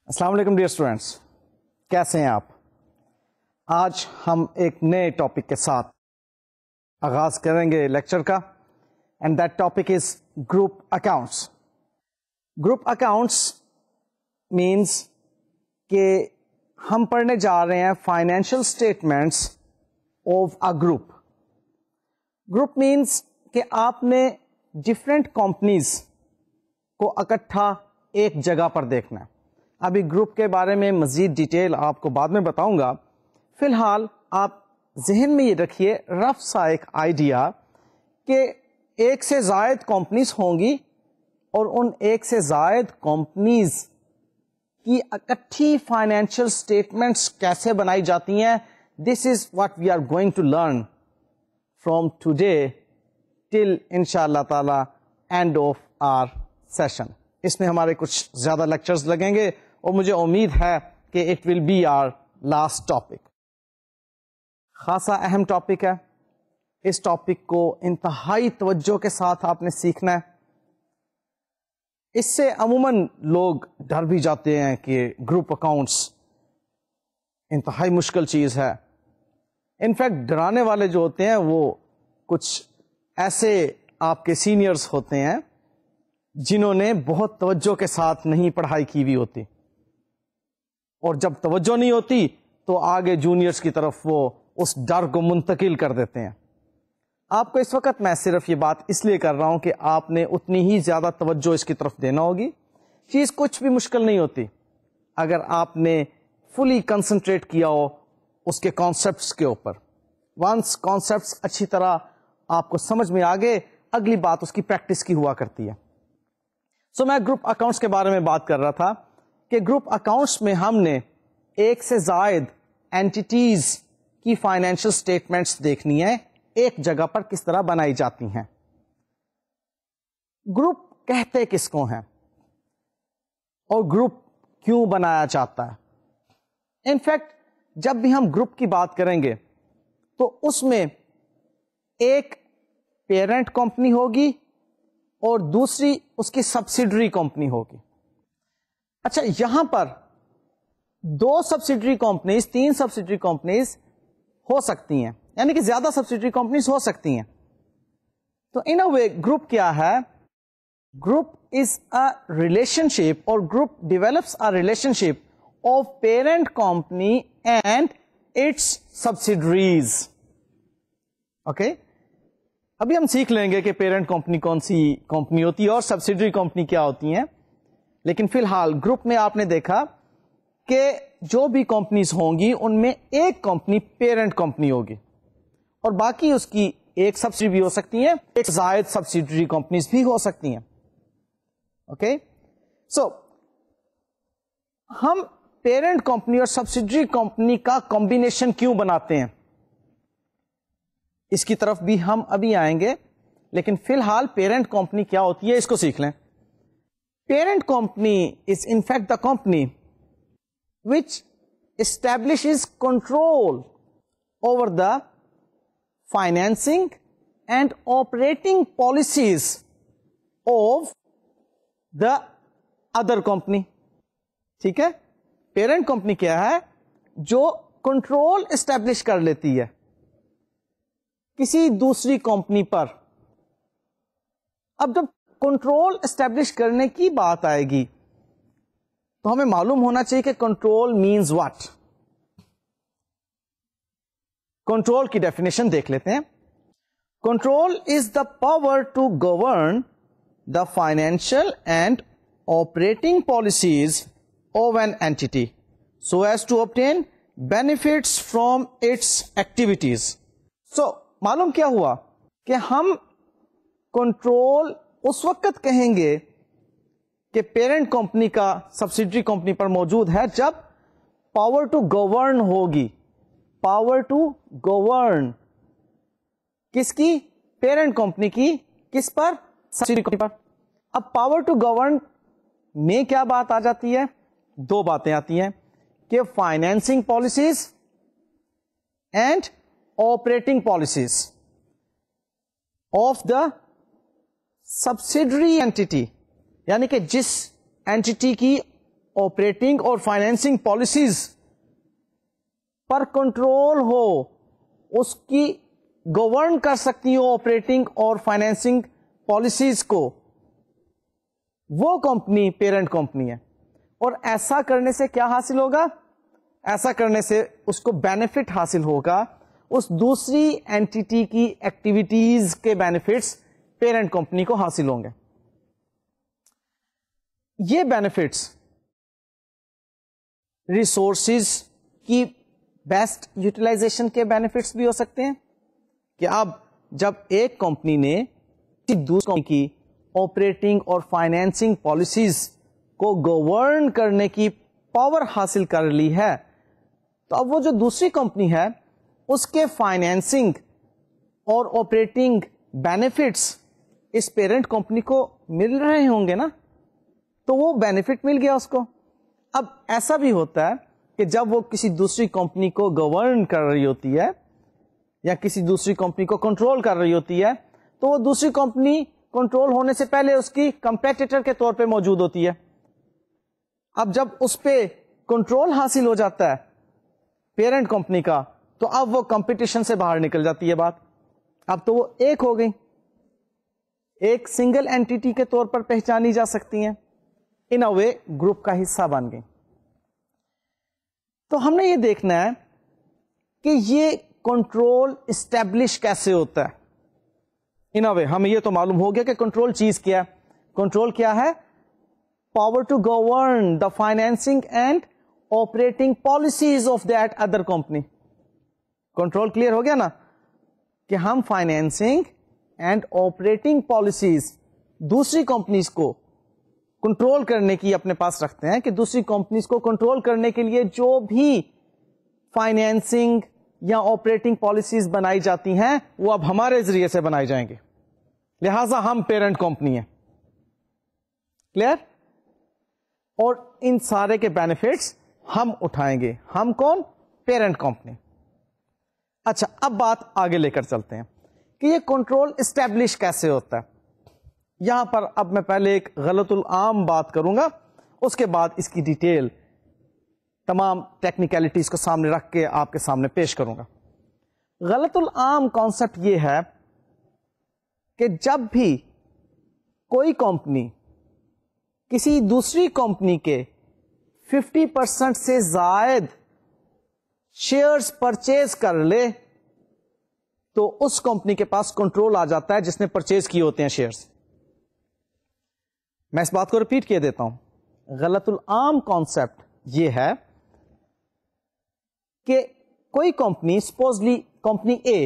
السلام علیکم dear students, کیسے ہیں آپ؟ آج ہم ایک نئے ٹاپک کے ساتھ آغاز کریں گے لیکچر کا، and that topic is group accounts. Group accounts means کہ ہم پڑھنے جا رہے ہیں financial statements of a group. Group means کہ آپ نے ڈفرینٹ کمپنیز کو اکٹھا ایک جگہ پر دیکھنا ہے. ابھی گروپ کے بارے میں مزید ڈیٹیل آپ کو بعد میں بتاؤں گا. فی الحال آپ ذہن میں یہ رکھیے رف سا ایک آئیڈیا کہ ایک سے زائد کمپنیز ہوں گی اور ان ایک سے زائد کمپنیز کی اکٹھی فائنینشیل اسٹیٹمنٹس کیسے بنائی جاتی ہیں. This is what we are going to learn from today till انشاء اللہ تعالی اینڈ آف آر سیشن. اس میں ہمارے کچھ زیادہ لیکچرز لگیں گے اور مجھے امید ہے کہ it will be our last topic. خاصا اہم ٹاپک ہے. اس ٹاپک کو انتہائی توجہ کے ساتھ آپ نے سیکھنا ہے. اس سے عموماً لوگ ڈر بھی جاتے ہیں کہ گروپ اکاؤنٹس انتہائی مشکل چیز ہے. انفیکٹ ڈرانے والے جو ہوتے ہیں وہ کچھ ایسے آپ کے سینئرز ہوتے ہیں جنہوں نے بہت توجہ کے ساتھ نہیں پڑھائی کی ہوئی ہوتی، اور جب توجہ نہیں ہوتی تو آگے جونیئرز کی طرف وہ اس ڈر کو منتقل کر دیتے ہیں. آپ کو اس وقت میں صرف یہ بات اس لیے کر رہا ہوں کہ آپ نے اتنی ہی زیادہ توجہ اس کی طرف دینا ہوگی. چیز کچھ بھی مشکل نہیں ہوتی اگر آپ نے فلی کنسنٹریٹ کیا ہو اس کے کانسیپٹس کے اوپر. ونس کانسیپٹس اچھی طرح آپ کو سمجھ میں آگے، اگلی بات اس کی پریکٹس کی ہوا کرتی ہے. سو میں گروپ اکاؤنٹس کے بارے میں بات کر رہا تھا کہ گروپ اکاؤنٹس میں ہم نے ایک سے زائد اینٹیز کی فائنینشیل اسٹیٹمنٹس دیکھنی ہے ایک جگہ پر کس طرح بنائی جاتی ہیں. گروپ کہتے کس کو ہیں اور گروپ کیوں بنایا جاتا ہے؟ انفیکٹ جب بھی ہم گروپ کی بات کریں گے تو اس میں ایک پیرنٹ کمپنی ہوگی اور دوسری اس کی سبسیڈری کمپنی ہوگی. اچھا، یہاں پر دو سبسیڈری کمپنیز، تین سبسیڈری کمپنیز ہو سکتی ہیں، یعنی کہ زیادہ سبسیڈری کمپنیز ہو سکتی ہیں. تو ان اے وے گروپ کیا ہے؟ Group is a relationship, اور group develops a relationship of parent company and its subsidiaries. Okay, ابھی ہم سیکھ لیں گے کہ پیرنٹ کمپنی کون سی کمپنی ہوتی ہے اور سبسیڈری کمپنی کیا ہوتی ہیں. لیکن فی الحال گروپ میں آپ نے دیکھا کہ جو بھی کمپنیز ہوں گی ان میں ایک کمپنی پیرنٹ کمپنی ہوگی اور باقی اس کی ایک سبسیڈری بھی ہو سکتی ہیں، ایک زائد سبسیڈری کمپنیز بھی ہو سکتی ہیں. اوکے، سو ہم پیرنٹ کمپنی اور سبسیڈری کمپنی کا کمبینیشن کیوں بناتے ہیں اس کی طرف بھی ہم ابھی آئیں گے. لیکن فی الحال پیرنٹ کمپنی کیا ہوتی ہے اس کو سیکھ لیں. Parent company is in fact the company which establishes control over the financing and operating policies of the other company. ٹھیک ہے، پیرنٹ کمپنی کیا ہے؟ جو کنٹرول اسٹیبلش کر لیتی ہے کسی دوسری کمپنی پر. اب جب کنٹرول اسٹیبلش کرنے کی بات آئے گی تو ہمیں معلوم ہونا چاہیے کہ کنٹرول مینز واٹ. کنٹرول کی ڈیفینیشن دیکھ لیتے ہیں. Control is the power to govern the financial and operating policies of an entity so as to obtain benefits from its activities. So معلوم کیا ہوا کہ ہم کنٹرول اس وقت کہیں گے کہ پیرنٹ کمپنی کا سبسیڈری کمپنی پر موجود ہے جب پاور ٹو گورن ہوگی. پاور ٹو گورن کس کی؟ پیرنٹ کمپنی کی. کس پر؟ سبسیڈری کمپنی پر. اب پاور ٹو گورن میں کیا بات آ جاتی ہے؟ دو باتیں آتی ہیں کہ financing policies and operating policies of the subsidiary entity, یعنی کہ جس اینٹی کی آپریٹنگ اور فائنینسنگ پالیسیز پر کنٹرول ہو، اس کی گورن کر سکتی ہو آپریٹنگ اور فائنینسنگ پالیسیز کو، وہ کمپنی پیرنٹ کمپنی ہے. اور ایسا کرنے سے کیا حاصل ہوگا؟ ایسا کرنے سے اس کو بینیفٹ حاصل ہوگا، اس دوسری اینٹی کی ایکٹیویٹیز کے بینیفٹس پیرنٹ کمپنی کو حاصل ہوں گے. یہ بینیفٹس ریسورسز کی بیسٹ یوٹیلائزیشن کے بینیفٹس بھی ہو سکتے ہیں کہ اب جب ایک کمپنی نے دوسری کمپنی کی آپریٹنگ اور فائنینسنگ پالیسیز کو گورن کرنے کی پاور حاصل کر لی ہے، تو اب وہ جو دوسری کمپنی ہے اس کے فائنینسنگ اور آپریٹنگ بینیفٹس اس پیرنٹ کمپنی کو مل رہے ہوں گے نا، تو وہ بینیفٹ مل گیا اس کو. اب ایسا بھی ہوتا ہے کہ جب وہ کسی دوسری کمپنی کو گورن کر رہی ہوتی ہے یا کسی دوسری کمپنی کو کنٹرول کر رہی ہوتی ہے، تو وہ دوسری کمپنی کنٹرول ہونے سے پہلے اس کی کمپیٹیٹر کے طور پہ موجود ہوتی ہے. اب جب اس پہ کنٹرول حاصل ہو جاتا ہے پیرنٹ کمپنی کا، تو اب وہ کمپٹیشن سے باہر نکل جاتی ہے بات. اب تو وہ ایک ہو گئی، ایک سنگل اینٹی کے طور پر پہچانی جا سکتی ہیں، ان اے وے گروپ کا حصہ بن گئی. تو ہم نے یہ دیکھنا ہے کہ یہ کنٹرول اسٹیبلش کیسے ہوتا ہے. ان اے وے ہمیں یہ تو معلوم ہو گیا کہ کنٹرول چیز کیا ہے. کنٹرول کیا ہے؟ Power to govern the financing and operating policies of that other company. Control clear ہو گیا نا کہ ہم فائنینسنگ اینڈ آپریٹنگ پالیسیز دوسری کمپنیز کو کنٹرول کرنے کی اپنے پاس رکھتے ہیں، کہ دوسری کمپنیز کو کنٹرول کرنے کے لیے جو بھی فائنینسنگ یا آپریٹنگ پالیسیز بنائی جاتی ہیں وہ اب ہمارے ذریعے سے بنائی جائیں گے، لہذا ہم پیرنٹ کمپنی ہیں. کلیئر؟ اور ان سارے کے بینیفٹس ہم اٹھائیں گے. ہم کون؟ Parent company. اچھا، اب بات آگے لے کر چلتے ہیں کہ یہ کنٹرول اسٹیبلش کیسے ہوتا ہے. یہاں پر اب میں پہلے ایک غلط العام بات کروں گا، اس کے بعد اس کی ڈیٹیل تمام ٹیکنیکلٹیز کو سامنے رکھ کے آپ کے سامنے پیش کروں گا. غلط العام کانسیپٹ یہ ہے کہ جب بھی کوئی کمپنی کسی دوسری کمپنی کے 50% سے زائد شیئرز پرچیز کر لے تو اس کمپنی کے پاس کنٹرول آ جاتا ہے جس نے پرچیز کیے ہوتے ہیں شیئرز. میں اس بات کو ریپیٹ کیے دیتا ہوں. غلط العام کانسیپٹ یہ ہے کہ کوئی company, supposedly company A,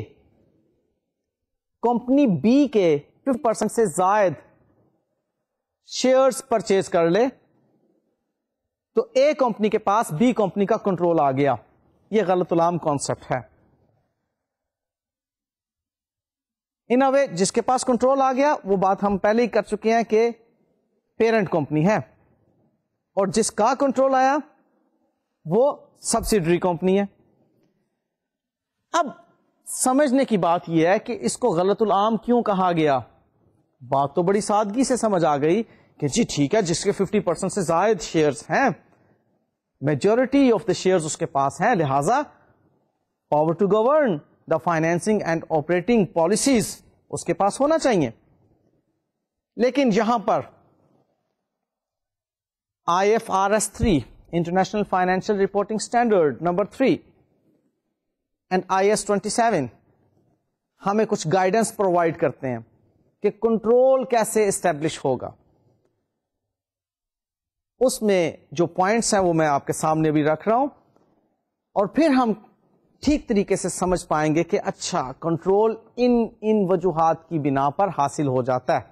company B کے 50% سے زائد شیئرز پرچیز کر لے تو اے کمپنی کے پاس بی کمپنی کا کنٹرول آ گیا. یہ غلط العام کانسیپٹ ہے. ان اے وے جس کے پاس کنٹرول آ گیا، وہ بات ہم پہلے ہی کر چکے ہیں کہ پیرنٹ کمپنی ہے، اور جس کا کنٹرول آیا وہ سبسیڈری کمپنی ہے. اب سمجھنے کی بات یہ ہے کہ اس کو غلط العام کیوں کہا گیا. بات تو بڑی سادگی سے سمجھ آ گئی کہ جی ٹھیک ہے، جس کے 50% سے زائد شیئرز ہیں، میجورٹی آف دا شیئرز اس کے پاس ہیں، لہذا power to govern the financing and operating policies اس کے پاس ہونا چاہیے. لیکن یہاں پر IFRS 3 international financial reporting standard number 3 and IAS 27 ہمیں کچھ گائیڈنس پرووائڈ کرتے ہیں کہ کنٹرول کیسے اسٹیبلش ہوگا. اس میں جو پوائنٹس ہیں وہ میں آپ کے سامنے بھی رکھ رہا ہوں، اور پھر ہم ٹھیک طریقے سے سمجھ پائیں گے کہ اچھا کنٹرول ان وجوہات کی بنا پر حاصل ہو جاتا ہے.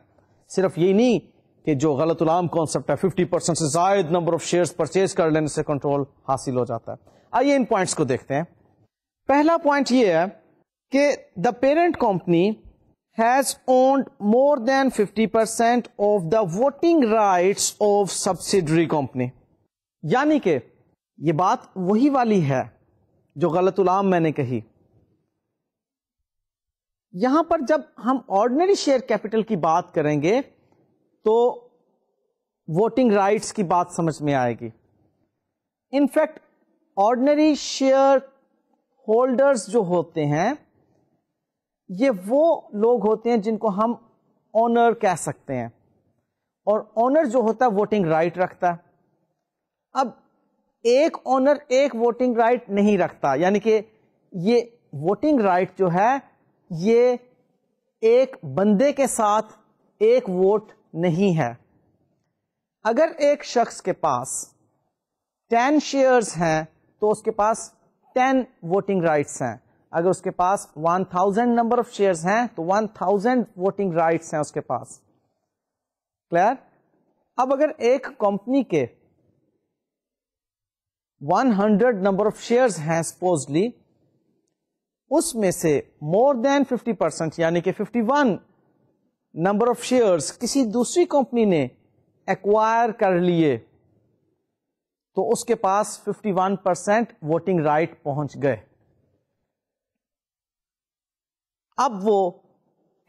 صرف یہی نہیں کہ جو غلط العام کانسیپٹ ہے 50% سے زائد نمبر آف شیئرز پرچیز کر لینے سے کنٹرول حاصل ہو جاتا ہے. آئیے ان پوائنٹس کو دیکھتے ہیں. پہلا پوائنٹ یہ ہے کہ دا parent company has owned more than 50% of the voting rights of subsidiary company. یعنی کہ یہ بات وہی والی ہے جو غلط العام میں نے کہی. یہاں پر جب ہم آرڈنری شیئر کیپٹل کی بات کریں گے تو ووٹنگ رائٹس کی بات سمجھ میں آئے گی. In fact ordinary share holders جو ہوتے ہیں یہ وہ لوگ ہوتے ہیں جن کو ہم اونر کہہ سکتے ہیں, اور اونر جو ہوتا ہے ووٹنگ رائٹ رکھتا ہے. اب ایک اونر ایک ووٹنگ رائٹ نہیں رکھتا, یعنی کہ یہ ووٹنگ رائٹ جو ہے یہ ایک بندے کے ساتھ ایک ووٹ نہیں ہے. اگر ایک شخص کے پاس 10 شیئرز ہیں تو اس کے پاس 10 ووٹنگ رائٹس ہیں. اگر اس کے پاس 1000 نمبر آف شیئرز ہیں تو 1000 ووٹنگ رائٹس ہیں اس کے پاس. کلیئر؟ اب اگر ایک کمپنی کے 100 نمبر آف شیئرز ہیں سپوزلی, اس میں سے مور دین 50% یعنی کہ 51 نمبر آف شیئرز کسی دوسری کمپنی نے ایکوائر کر لیے تو اس کے پاس 51% ووٹنگ رائٹ پہنچ گئے. اب وہ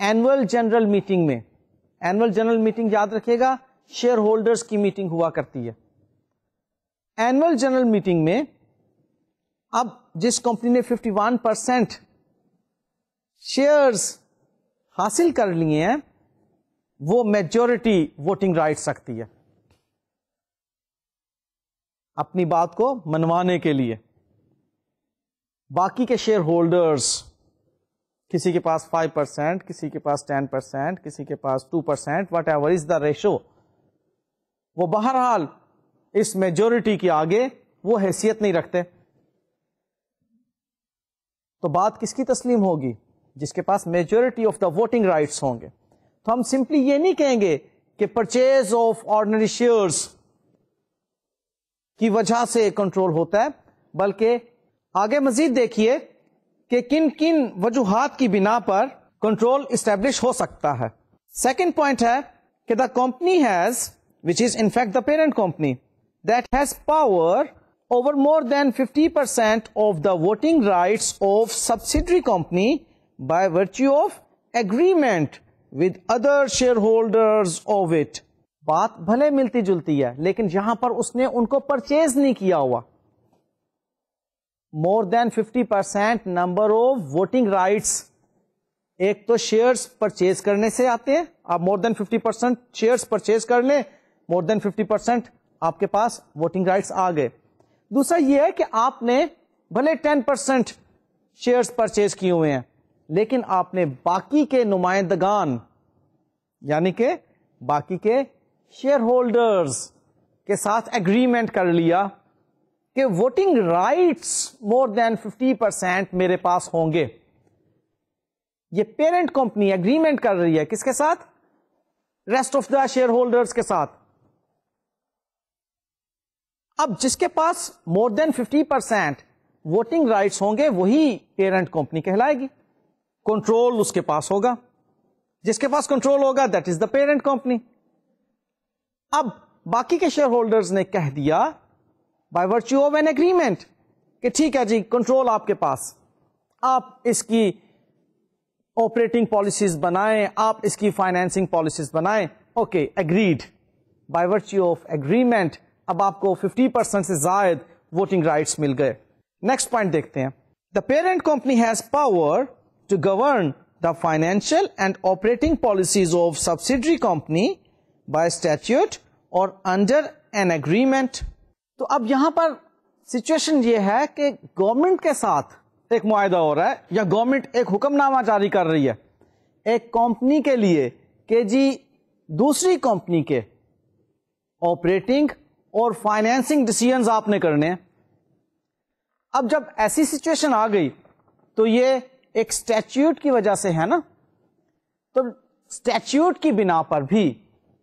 اینول جنرل میٹنگ میں, اینول جنرل میٹنگ یاد رکھیے گا شیئر ہولڈرز کی میٹنگ ہوا کرتی ہے. اینول جنرل میٹنگ میں اب جس کمپنی نے 51% شیئرز حاصل کر لیے ہیں وہ میجورٹی ووٹنگ رائٹس رکھتی ہے اپنی بات کو منوانے کے لیے. باقی کے شیئر ہولڈرز, کسی کے پاس 5%, کسی کے پاس 10%, کسی کے پاس 2%, what ever is the ratio, وہ بہرحال اس میجورٹی کے آگے وہ حیثیت نہیں رکھتے. تو بات کس کی تسلیم ہوگی؟ جس کے پاس majority of the voting rights ہوں گے. تو ہم سمپلی یہ نہیں کہیں گے کہ پرچیز آف آرڈنری شیئرز کی وجہ سے کنٹرول ہوتا ہے, بلکہ آگے مزید دیکھیے کہ کن کن وجوہات کی بنا پر کنٹرول اسٹیبلش ہو سکتا ہے. سیکنڈ پوائنٹ ہے کہ the company has, which is in fact the parent company, that has power over more than 50% of the voting rights of subsidiary company by virtue of agreement with other shareholders of it. بات بھلے ملتی جلتی ہے لیکن یہاں پر اس نے ان کو purchase نہیں کیا ہوا. مور دین 50% نمبر آف ووٹنگ رائٹس, ایک تو شیئرز پرچیز کرنے سے آتے ہیں, آپ مور دین 50% شیئرز پرچیز کر لیں, مور دین 50% آپ کے پاس ووٹنگ رائٹس آ گئے. دوسرا یہ ہے کہ آپ نے بھلے 10% شیئرز پرچیز کیے ہوئے ہیں لیکن آپ نے باقی کے نمائندگان یعنی کہ باقی کے شیئر ہولڈرز کے ساتھ ایگریمنٹ کر لیا کہ ووٹنگ رائٹس مور دین 50% میرے پاس ہوں گے. یہ پیرنٹ کمپنی ایگریمنٹ کر رہی ہے کس کے ساتھ؟ Rest of the share holders کے ساتھ. اب جس کے پاس مور دین 50% ووٹنگ رائٹس ہوں گے وہی پیرنٹ کمپنی کہلائے گی. کنٹرول اس کے پاس ہوگا, جس کے پاس کنٹرول ہوگا that is the parent company. اب باقی کے شیئر ہولڈرز نے کہہ دیا by virtue of an agreement کہ ٹھیک ہے جی کنٹرول آپ کے پاس, آپ اس کی آپریٹنگ پالیسیز بنائیں, آپ اس کی فائنینسنگ پالیسیز بنائیں. Okay agreed, by virtue of agreement اب آپ کو 50% سے زائد ووٹنگ رائٹس مل گئے. نیکسٹ پوائنٹ دیکھتے ہیں. The parent company has power to govern the financial and operating policies of subsidiary company by statute اور انڈر این ایگریمنٹ. تو اب یہاں پر سچویشن یہ ہے کہ گورنمنٹ کے ساتھ ایک معاہدہ ہو رہا ہے یا گورنمنٹ ایک حکم نامہ جاری کر رہی ہے ایک کمپنی کے لیے کہ جی دوسری کمپنی کے آپریٹنگ اور فائنینسنگ ڈیسیژنز آپ نے کرنے ہیں. اب جب ایسی سچویشن آ گئی تو یہ ایک اسٹیچیوٹ کی وجہ سے ہے نا, تو اسٹیچیوٹ کی بنا پر بھی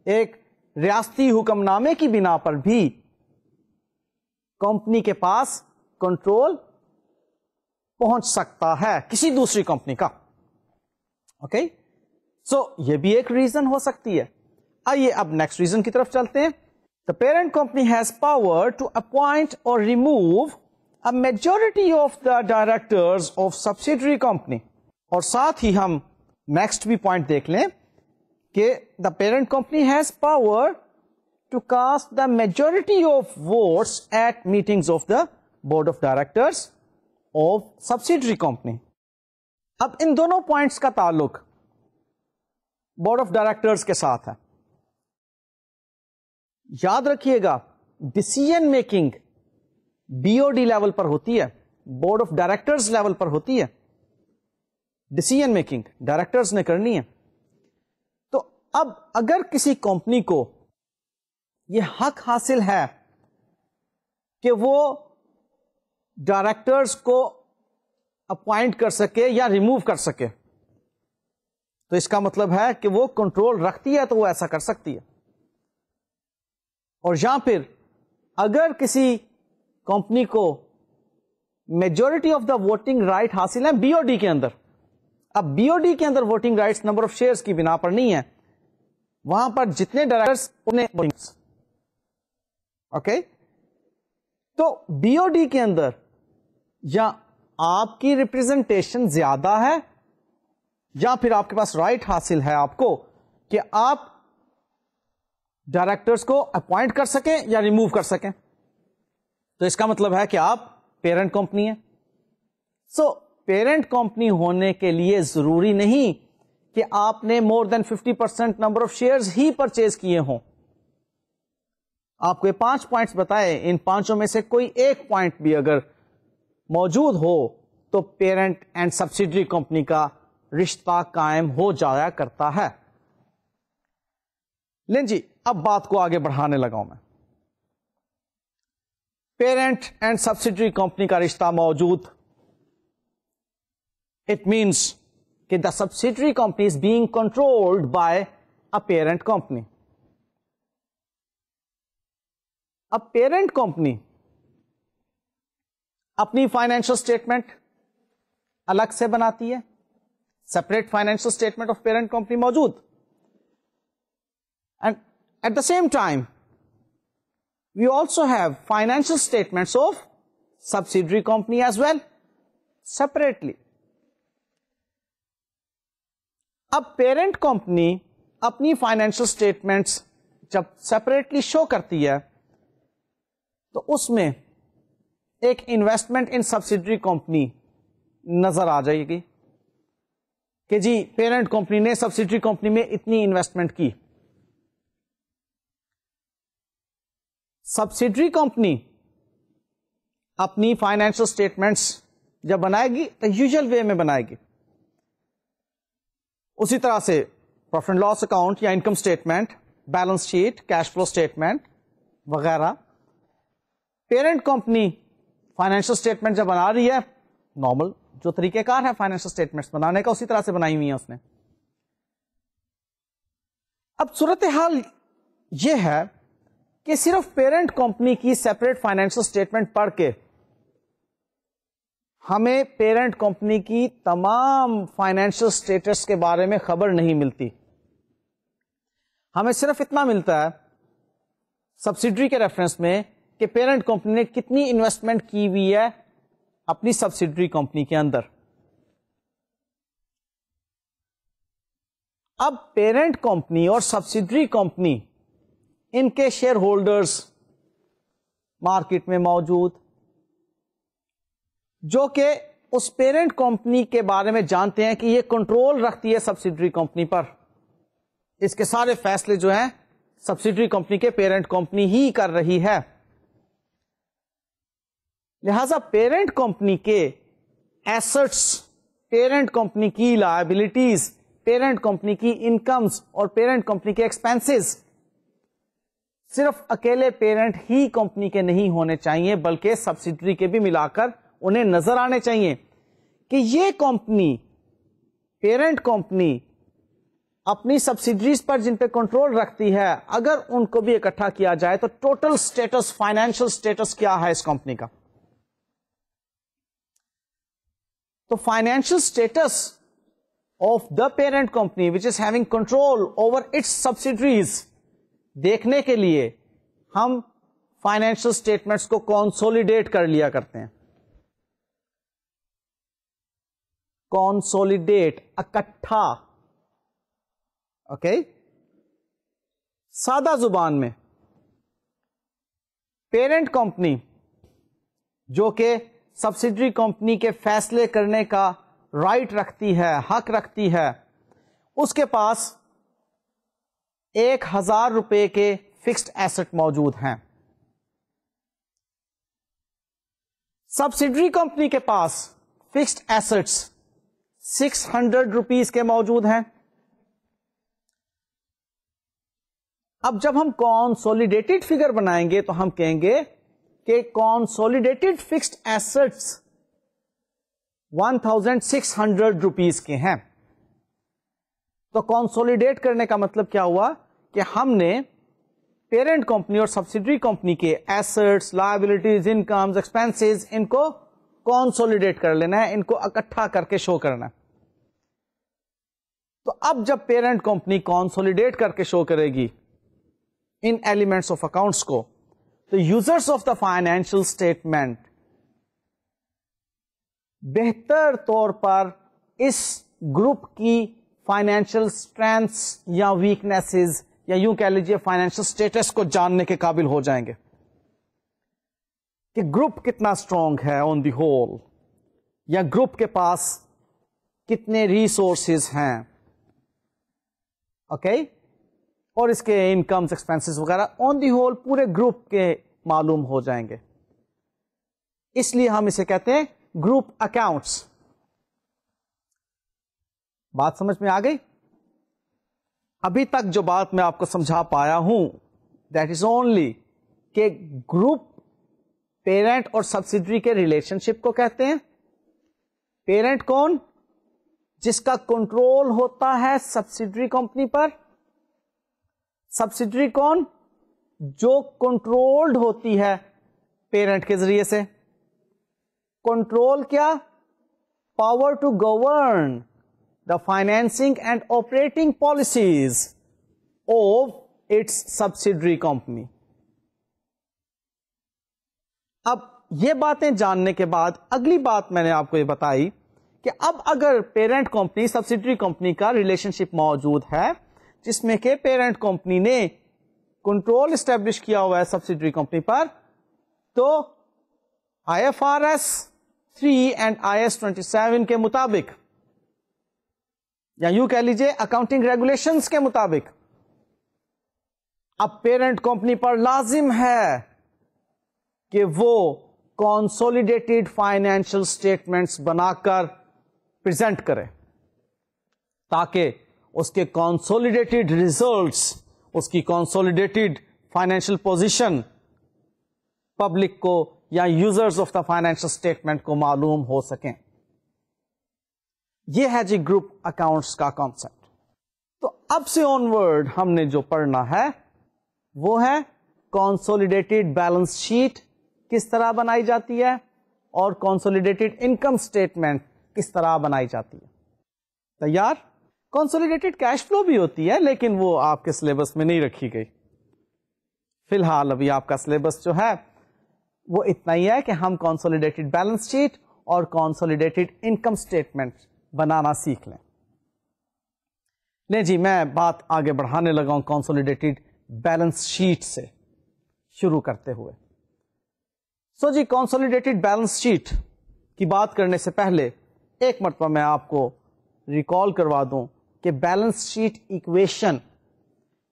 ایک ریاستی حکم نامے کی بنا پر بھی کمپنی کے پاس کنٹرول پہنچ سکتا ہے کسی دوسری کمپنی کا. اوکے سو یہ بھی ایک ریزن ہو سکتی ہے. آئیے اب نیکسٹ ریزن کی طرف چلتے ہیں. The parent company has power to appoint or remove a majority of the directors of subsidiary company. اور ساتھ ہی ہم نیکسٹ بھی پوائنٹ دیکھ لیں کہ the parent company has power to cast the majority of votes at meetings of the board of directors of subsidiary company. اب ان دونوں points کا تعلق بورڈ آف ڈائریکٹرز کے ساتھ ہے. یاد رکھیے گا decision making B O D level پر ہوتی ہے, بورڈ آف ڈائریکٹرز لیول پر ہوتی ہے. ڈسیزن میکنگ ڈائریکٹرز نے کرنی ہے. تو اب اگر کسی کمپنی کو یہ حق حاصل ہے کہ وہ ڈائریکٹرز کو اپوائنٹ کر سکے یا ریموو کر سکے, تو اس کا مطلب ہے کہ وہ کنٹرول رکھتی ہے تو وہ ایسا کر سکتی ہے. اور یا پھر اگر کسی کمپنی کو majority of the voting right حاصل ہے بی او ڈی کے اندر, اب بی او ڈی کے اندر voting rights number of shares کی بنا پر نہیں ہے, وہاں پر جتنے ڈائریکٹرز انہیں اوکے. تو بی او ڈی کے اندر یا آپ کی ریپرزینٹیشن زیادہ ہے یا پھر آپ کے پاس رائٹ حاصل ہے آپ کو کہ آپ ڈائریکٹرز کو اپوائنٹ کر سکیں یا ریموو کر سکیں, تو اس کا مطلب ہے کہ آپ پیرنٹ کمپنی ہیں. سو پیرنٹ کمپنی ہونے کے لیے ضروری نہیں کہ آپ نے مور دین 50% number of shares he purchase کیے ہوں. آپ کو یہ 5 پوائنٹس بتائے, ان 5 میں سے کوئی ایک پوائنٹ بھی اگر موجود ہو تو پیرنٹ اینڈ سبسیڈری کمپنی کا رشتہ قائم ہو جایا کرتا ہے. لیں جی اب بات کو آگے بڑھانے لگا ہوں میں. پیرنٹ اینڈ سبسیڈری کمپنی کا رشتہ موجود, اٹ مینس کہ the subsidiary company is being controlled by a parent company. اب پیرنٹ کمپنی اپنی فائنینشل اسٹیٹمنٹ الگ سے بناتی ہے, separate financial statement of parent company موجود, and at the same time we also have financial statements of subsidiary company as well separately. اب parent company اپنی financial statements جب سیپریٹلی شو کرتی ہے تو اس میں ایک انویسٹمنٹ ان سبسیڈری کمپنی نظر آ جائے گی کہ جی پیرنٹ کمپنی نے سبسیڈری کمپنی میں اتنی انویسٹمنٹ کی. سبسیڈری کمپنی اپنی فائنینشل اسٹیٹمنٹس جب بنائے گی تو یوزل وے میں بنائے گی. اسی طرح سے پروفٹ اینڈ لاس اکاؤنٹ یا income statement, balance sheet, cash flow statement وغیرہ پیرنٹ کمپنی فائنینشل اسٹیٹمنٹ جب بنا رہی ہے, نارمل جو طریقہ کار ہے فائنینشل اسٹیٹمنٹس بنانے کا اسی طرح سے بنائی ہوئی ہیں اس نے. اب صورتحال یہ ہے کہ صرف پیرنٹ کمپنی کی سیپریٹ فائنینشل اسٹیٹمنٹ پڑھ کے ہمیں پیرنٹ کمپنی کی تمام فائنینشل اسٹیٹس کے بارے میں خبر نہیں ملتی. ہمیں صرف اتنا ملتا ہے سبسیڈری کے ریفرنس میں کہ پیرنٹ کمپنی نے کتنی انویسٹمنٹ کی ہوئی ہے اپنی سبسیڈری کمپنی کے اندر. اب پیرنٹ کمپنی اور سبسیڈری کمپنی ان کے شیئر ہولڈرز مارکیٹ میں موجود, جو کہ اس پیرنٹ کمپنی کے بارے میں جانتے ہیں کہ یہ کنٹرول رکھتی ہے سبسیڈری کمپنی پر, اس کے سارے فیصلے جو ہیں سبسیڈری کمپنی کے پیرنٹ کمپنی ہی کر رہی ہے. لہذا پیرنٹ کمپنی کے ایسٹس, پیرنٹ کمپنی کی لائبلٹیز, پیرنٹ کمپنی کی انکمز اور پیرنٹ کمپنی کے ایکسپینسز صرف اکیلے پیرنٹ ہی کمپنی کے نہیں ہونے چاہیے بلکہ سبسیڈری کے بھی ملا کر انہیں نظر آنے چاہیے کہ یہ کمپنی, پیرنٹ کمپنی اپنی سبسیڈریز پر جن پہ کنٹرول رکھتی ہے, اگر ان کو بھی اکٹھا کیا جائے تو ٹوٹل اسٹیٹس, فائنینشل اسٹیٹس کیا ہے اس کمپنی کا. تو financial status of the parent company which is having control over its subsidiaries دیکھنے کے لیے ہم فائنینشل اسٹیٹمنٹس کو کنسولیڈیٹ کر لیا کرتے ہیں. کنسولیڈیٹ, اکٹھا. اوکے, سادہ زبان میں پیرنٹ کمپنی جو کہ سبسڈری کمپنی کے فیصلے کرنے کا رائٹ رکھتی ہے, حق رکھتی ہے, اس کے پاس 1,000 روپے کے فکسڈ ایسٹ موجود ہیں. سبسڈری کمپنی کے پاس فکسڈ ایسٹس 600 روپیز کے موجود ہیں. اب جب ہم کانسولیڈیٹڈ فگر بنائیں گے تو ہم کہیں گے کہ کانسولیڈیٹڈ فکسڈ ایسٹس 1,600 روپیز کے ہیں. تو کانسولیڈیٹ کرنے کا مطلب کیا ہوا کہ ہم نے پیرنٹ کمپنی اور سبسڈری کمپنی کے ایسٹس, لائبلٹیز, انکمز, ایکسپینسز, ان کو کانسولیڈیٹ کر لینا ہے, ان کو اکٹھا کر کے شو کرنا ہے. تو اب جب پیرنٹ کمپنی کانسولیڈیٹ کر کے شو کرے گی ان ایلیمنٹس آف اکاؤنٹس کو, تو users of the financial statement بہتر طور پر اس گروپ کی فائنینشیل اسٹرینتھس یا ویکنیسز یا یوں کہہ لیجیے فائنینشیل اسٹیٹس کو جاننے کے قابل ہو جائیں گے کہ گروپ کتنا اسٹرانگ ہے آن دی ہول, یا گروپ کے پاس کتنے ریسورسز ہیں, اوکے, اور اس کے انکمز, ایکسپینسز وغیرہ آن دی ہول پورے گروپ کے معلوم ہو جائیں گے. اس لیے ہم اسے کہتے ہیں گروپ اکاؤنٹس. بات سمجھ میں آ گئی؟ ابھی تک جو بات میں آپ کو سمجھا پایا ہوں دیٹ از اونلی کہ گروپ پیرنٹ اور سبسڈری کے ریلیشن شپ کو کہتے ہیں. پیرنٹ کون؟ جس کا کنٹرول ہوتا ہے سبسڈری کمپنی پر. سبسڈری کون؟ جو کنٹرولڈ ہوتی ہے پیرنٹ کے ذریعے سے. کنٹرول کیا؟ Power to govern the financing and operating policies of its subsidiary company. اب یہ باتیں جاننے کے بعد اگلی بات میں نے آپ کو یہ بتائی کہ اب اگر پیرنٹ کمپنی سبسڈری کمپنی کا ریلیشن شپ موجود ہے جس میں کہ پیرنٹ کمپنی نے کنٹرول اسٹیبلش کیا ہوا ہے سبسڈری کمپنی پر, تو IFRS 3 اینڈ IAS 27 کے مطابق یا یوں کہہ لیجیے اکاؤنٹنگ ریگولیشنز کے مطابق اب پیرنٹ کمپنی پر لازم ہے کہ وہ کانسولیڈیٹڈ فائنینشیل اسٹیٹمنٹس بنا کر پریزنٹ کرے تاکہ اس کے کانسولیڈیٹڈ ریزلٹس, اس کی کانسولیڈیٹڈ فائنینشیل پوزیشن پبلک کو یا users of the financial statement کو معلوم ہو سکیں. یہ ہے جی گروپ اکاؤنٹس کا کانسیپٹ. تو اب سے آن ورڈ ہم نے جو پڑھنا ہے وہ ہے کانسولیڈیٹڈ بیلنس شیٹ کس طرح بنائی جاتی ہے اور کانسولیڈیٹڈ انکم اسٹیٹمنٹ کس طرح بنائی جاتی ہے. تیار؟ کانسولیڈیٹڈ کیش فلو بھی ہوتی ہے لیکن وہ آپ کے سلیبس میں نہیں رکھی گئی. فی الحال ابھی آپ کا سلیبس جو ہے وہ اتنا ہی ہے کہ ہم کانسولیڈیٹڈ بیلنس شیٹ اور کانسولیڈیٹڈ انکم اسٹیٹمنٹ بنانا سیکھ لیں. لیں جی میں بات آگے بڑھانے لگا ہوں کانسولیڈیٹڈ بیلنس شیٹ سے شروع کرتے ہوئے. سو جی کانسولیڈیٹڈ بیلنس شیٹ کی بات کرنے سے پہلے ایک مرتبہ میں آپ کو ریکال کروا دوں کہ balance sheet equation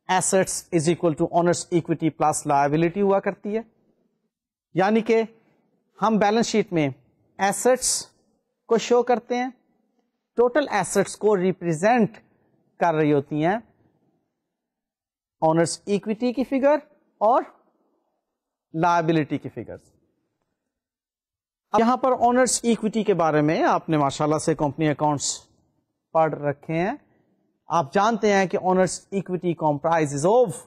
assets is equal to owners equity plus liability ہوا کرتی ہے. یعنی کہ ہم بیلنس شیٹ میں ایسٹس کو شو کرتے ہیں, ٹوٹل ایسٹس کو ریپرزینٹ کر رہی ہوتی ہیں اونرز ایکویٹی کی فگر اور لائبلٹی کی فگر. یہاں پر اونرز ایکویٹی کے بارے میں آپ نے ماشاءاللہ سے کمپنی اکاؤنٹس پڑھ رکھے ہیں. آپ جانتے ہیں کہ owners equity comprises of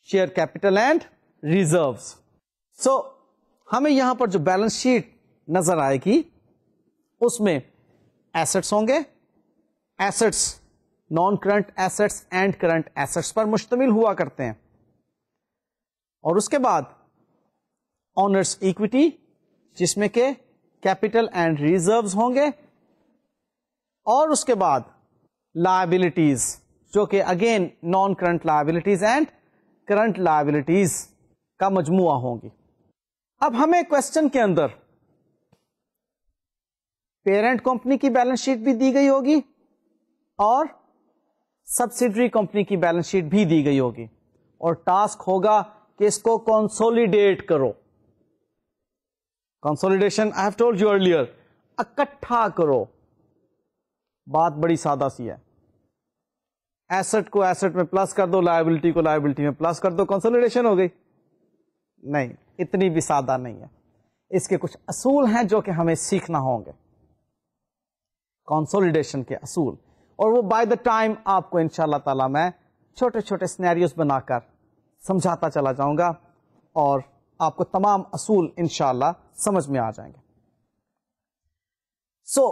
share capital and reserves. So ہمیں یہاں پر جو بیلنس شیٹ نظر آئے گی اس میں ایسٹس ہوں گے. Assets non current assets and current assets پر مشتمل ہوا کرتے ہیں. اور اس کے بعد اونرز ایکویٹی جس میں کہ کیپٹل اینڈ ریزروز ہوں گے, اور اس کے بعد لائبلٹیز جو کہ again non current liabilities and current liabilities کا مجموعہ ہوں گی. اب ہمیں کوشچن کے اندر پیرنٹ کمپنی کی بیلنس شیٹ بھی دی گئی ہوگی اور سبسیڈری کمپنی کی بیلنس شیٹ بھی دی گئی ہوگی, اور ٹاسک ہوگا کہ اس کو کنسولیڈیٹ کرو. Consolidation I have told you earlier, اکٹھا کرو. بات بڑی سادہ سی ہے, ایسٹ کو ایسٹ میں پلس کر دو, لائبلٹی کو لائبلٹی میں پلس کر دو, کنسولیڈیشن ہو گئی. نہیں, اتنی بھی سادہ نہیں ہے. اس کے کچھ اصول ہیں جو کہ ہمیں سیکھنا ہوں گے, کنسولیڈیشن کے اصول, اور وہ بائی دا ٹائم آپ کو انشاءاللہ تعالی میں چھوٹے چھوٹے سینیریوز بنا کر سمجھاتا چلا جاؤں گا, اور آپ کو تمام اصول انشاءاللہ سمجھ میں آ جائیں گے. سو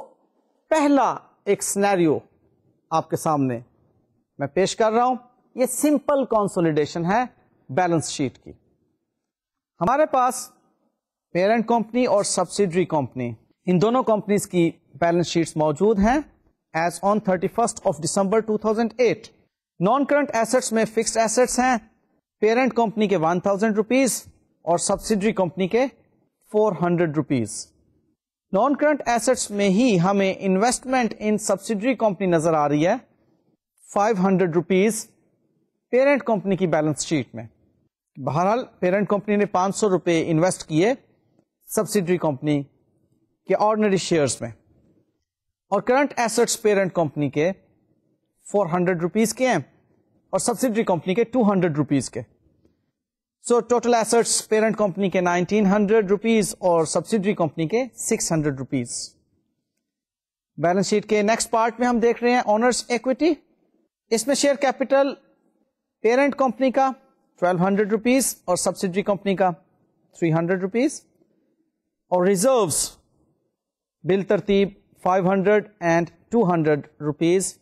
پہلا ایک سینیریو آپ کے سامنے میں پیش کر رہا ہوں. یہ سمپل کنسولیڈیشن ہے بیلنس شیٹ کی. ہمارے پاس پیرنٹ کمپنی اور سبسیڈری کمپنی, ان دونوں کمپنیز کی بیلنس شیٹس موجود ہیں as on 31 December 2008. Naan current assets میں فکسڈ ایسٹس ہیں پیرنٹ کمپنی کے 1000 روپیز اور سبسیڈری کمپنی کے 400 روپیز. نان کرنٹ ایسٹس میں ہی ہمیں انویسٹمنٹ ان سبسیڈری کمپنی نظر آ رہی ہے 500 روپیز پیرنٹ کمپنی کی بیلنس شیٹ میں. بہرحال پیرنٹ کمپنی نے 500 روپے انویسٹ کیے سبسیڈری کمپنی کے آرڈنری شیئرز میں, اور کرنٹ ایسٹس پیرنٹ کمپنی کے 400 روپیز کے ہیں اور سبسیڈری کمپنی کے 200 روپیز کے. So total assets parent company کے 1900 روپیز اور سبسیڈری کمپنی کے 600 روپیز. بیلنس شیٹ کے نیکسٹ پارٹ میں ہم دیکھ رہے ہیں اونرز ایکویٹی. اس میں شیئر کیپٹل پیرنٹ کمپنی کا 1200 روپیز اور سبسیڈری کمپنی کا 300 روپیز, اور ریزروز بالترتیب 500 and 200 rupees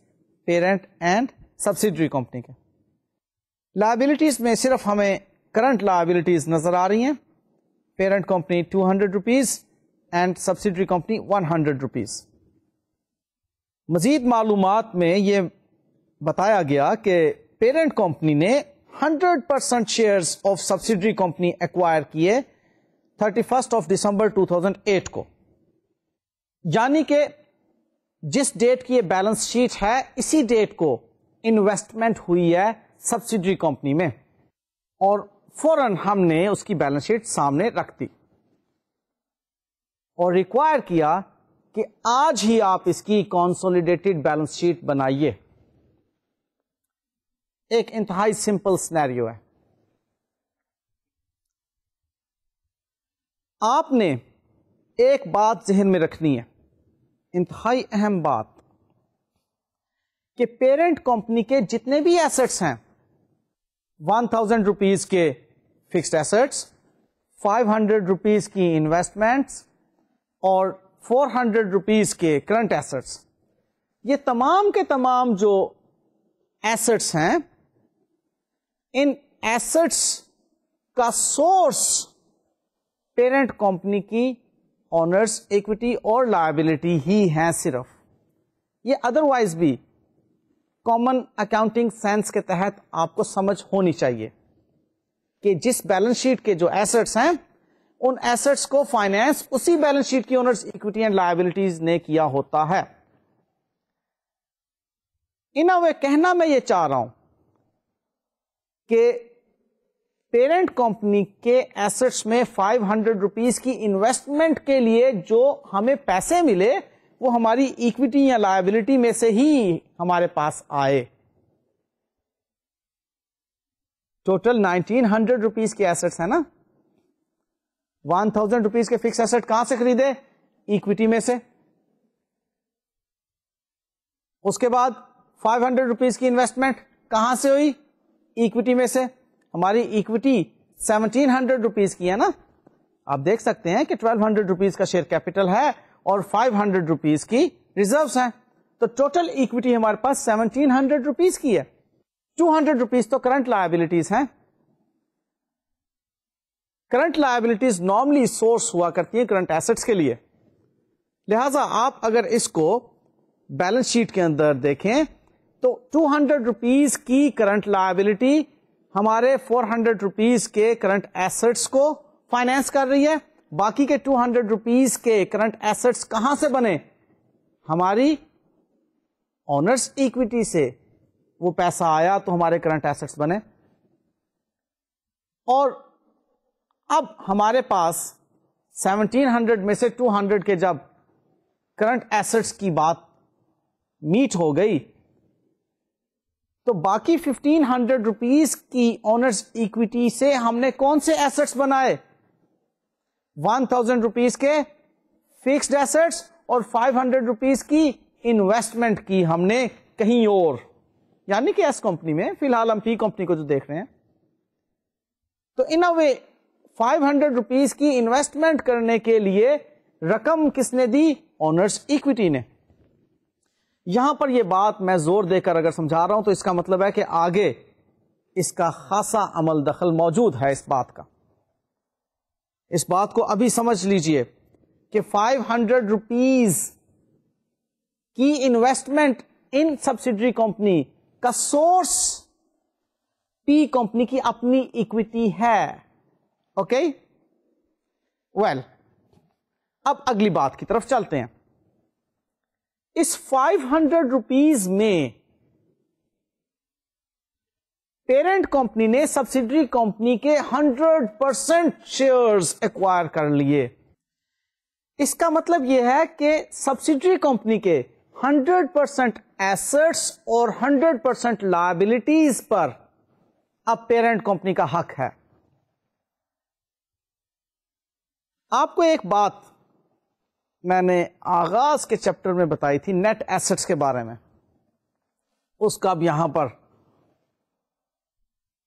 parent and subsidiary company کے. لائبلٹیز میں صرف ہمیں کرنٹ لائبلٹیز نظر آ رہی ہیں, parent company 200 rupees and subsidiary company 100 rupees. مزید معلومات میں یہ بتایا گیا کہ پیرنٹ کمپنی نے 100% shares of subsidiary company acquire کیے 31 December 2008 کو, یعنی کہ جس ڈیٹ کی یہ بیلنس شیٹ ہے اسی ڈیٹ کو انویسٹمنٹ ہوئی ہے سبسیڈری کمپنی میں, اور فوراً ہم نے اس کی بیلنس شیٹ سامنے رکھ دی اور ریکوائر کیا کہ آج ہی آپ اس کی کنسولیڈیٹڈ بیلنس شیٹ بنائیے. ایک انتہائی سمپل سینیریو ہے. آپ نے ایک بات ذہن میں رکھنی ہے, انتہائی اہم بات, کہ پیرنٹ کمپنی کے جتنے بھی ایسٹس ہیں 1000 روپیز کے فکسڈ ایسٹس, 500 روپیز کی انویسٹمنٹس اور 400 روپیز کے کرنٹ ایسٹس, یہ تمام کے تمام جو ایسٹس ہیں, ان ایسٹس کا سورس پیرنٹ کمپنی کی اونرز ایکوٹی اور لائبلٹی ہی ہیں صرف. یہ ادروائز بھی کامن اکاؤنٹنگ سینس کے تحت آپ کو سمجھ ہونی چاہیے کہ جس بیلنس شیٹ کے جو ایسٹس ہیں ان ایسٹس کو فائنینس اسی بیلنس شیٹ کی اونرز ایکوٹی اینڈ لائبلٹیز نے کیا ہوتا ہے. ان اے وے کہنا میں یہ چاہ رہا ہوں کہ پیرنٹ کمپنی کے ایسٹس میں 500 روپیز کی انویسٹمنٹ کے لیے جو ہمیں پیسے ملے وہ ہماری ایکویٹی یا لائبلٹی میں سے ہی ہمارے پاس آئے. ٹوٹل 1900 روپیز کے ایسٹس ہیں نا, 1000 روپیز کے فکس ایسٹ کہاں سے خریدے؟ ایکویٹی میں سے. اس کے بعد 500 روپیز کی انویسٹمنٹ کہاں سے ہوئی؟ ایکویٹی میں سے. ہماری ایکویٹی 1700 روپیز کی ہے نا, آپ دیکھ سکتے ہیں کہ 1200 روپیز کا شیئر کیپٹل ہے اور 500 روپیز کی ریزروز ہیں, تو ٹوٹل ایکویٹی ہمارے پاس 1700 روپیز کی ہے. 200 روپیز تو کرنٹ لائبلٹیز ہیں. کرنٹ لائبلٹیز نارملی سورس ہوا کرتی ہیں کرنٹ ایسٹس کے لیے, لہذا آپ اگر اس کو بیلنس شیٹ کے اندر دیکھیں تو 200 روپیز کی کرنٹ لائبلٹی ہمارے 400 روپیز کے کرنٹ ایسٹس کو فائنینس کر رہی ہے. باقی کے 200 روپیز کے کرنٹ ایسٹس کہاں سے بنے؟ ہماری اونرز ایکویٹی سے. وہ پیسہ آیا تو ہمارے کرنٹ ایسٹس بنے. اور اب ہمارے پاس 1700 میں سے 200 کے جب کرنٹ ایسٹس کی بات میٹ ہو گئی تو باقی 1500 روپیز کی اونرز ایکویٹی سے ہم نے کون سے ایسٹس بنائے؟ 1000 روپیز کے فکسڈ ایسٹس اور 500 روپیز کی انویسٹمنٹ کی ہم نے کہیں اور، یعنی کہ ایس کمپنی میں. فی الحال ہم پی کمپنی کو جو دیکھ رہے ہیں تو ان اے وے 500 روپیز کی انویسٹمنٹ کرنے کے لیے رقم کس نے دی؟ اونرز ایکویٹی نے. یہاں پر یہ بات میں زور دے کر اگر سمجھا رہا ہوں تو اس کا مطلب ہے کہ آگے اس کا خاصا عمل دخل موجود ہے. اس بات کو ابھی سمجھ لیجئے کہ 500 روپیز کی انویسٹمنٹ ان سبسیڈری کمپنی کا سورس پی کمپنی کی اپنی اکویٹی ہے. اوکے ویل اب اگلی بات کی طرف چلتے ہیں. اس 500 روپیز میں پیرنٹ کمپنی نے سبسیڈری کمپنی کے 100% شیئرز ایکوائر کر لیے. اس کا مطلب یہ ہے کہ سبسیڈری کمپنی کے 100% ایسٹس اور 100% لائبلٹیز پر اب پیرنٹ کمپنی کا حق ہے. آپ کو ایک بات میں نے آغاز کے چیپٹر میں بتائی تھی نیٹ ایسٹس کے بارے میں، اس کا اب یہاں پر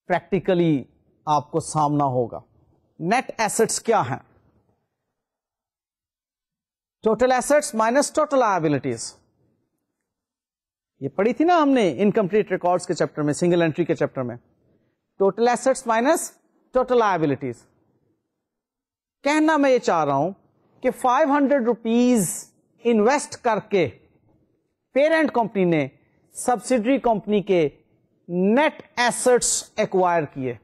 پریکٹیکلی آپ کو سامنا ہوگا. نیٹ ایسٹس کیا ہیں؟ Total assets minus total liabilities. یہ پڑھی تھی نا ہم نے انکمپلیٹ ریکارڈز کے چیپٹر میں، سنگل انٹری کے چیپٹر میں. Total assets minus total liabilities. کہنا میں یہ چاہ رہا ہوں کہ 500 روپیز انویسٹ کر کے پیرنٹ کمپنی نے سبسیڈری کمپنی کے نیٹ ایسٹس ایکوائر کیے.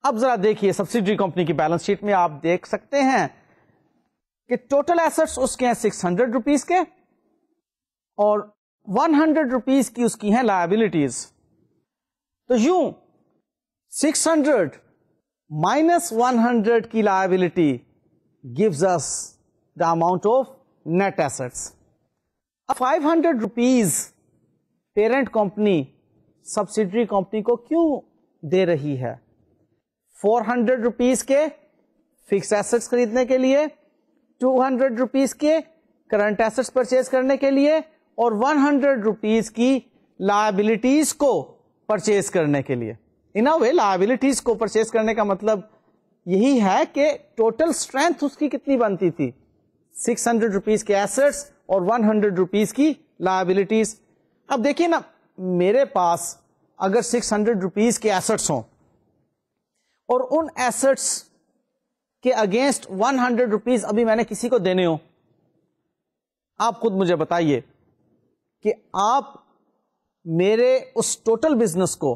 اب ذرا دیکھیے سبسیڈری کمپنی کی بیلنس شیٹ میں آپ دیکھ سکتے ہیں کہ ٹوٹل ایسٹس اس کے ہیں 600 روپیز کے اور 100 روپیز کی اس کی ہیں لائبلٹیز. تو یوں 600 minus 100 کی liability gives us the amount of net assets. 500 rupees parent company subsidiary company کو کیوں دے رہی ہے؟ 400 روپیز کے فکس ایسٹس خریدنے کے لیے، 200 روپیز کے کرنٹ ایسٹس پرچیز کرنے کے لیے اور 100 روپیز کی لائبلٹیز کو پرچیز کرنے کے لیے. ان اے وے لائبلٹیز کو پرچیز کرنے کا مطلب یہی ہے کہ ٹوٹل اسٹرینتھ اس کی کتنی بنتی تھی؟ 600 روپیز کے ایسٹس اور 100 روپیز کی لائبلٹیز. اب دیکھیے نا، میرے پاس اگر 600 روپیز کے ایسٹس ہوں اور ان ایسٹس کے اگینسٹ 100 روپیز ابھی میں نے کسی کو دینے ہوں، آپ خود مجھے بتائیے کہ آپ میرے اس ٹوٹل بزنس کو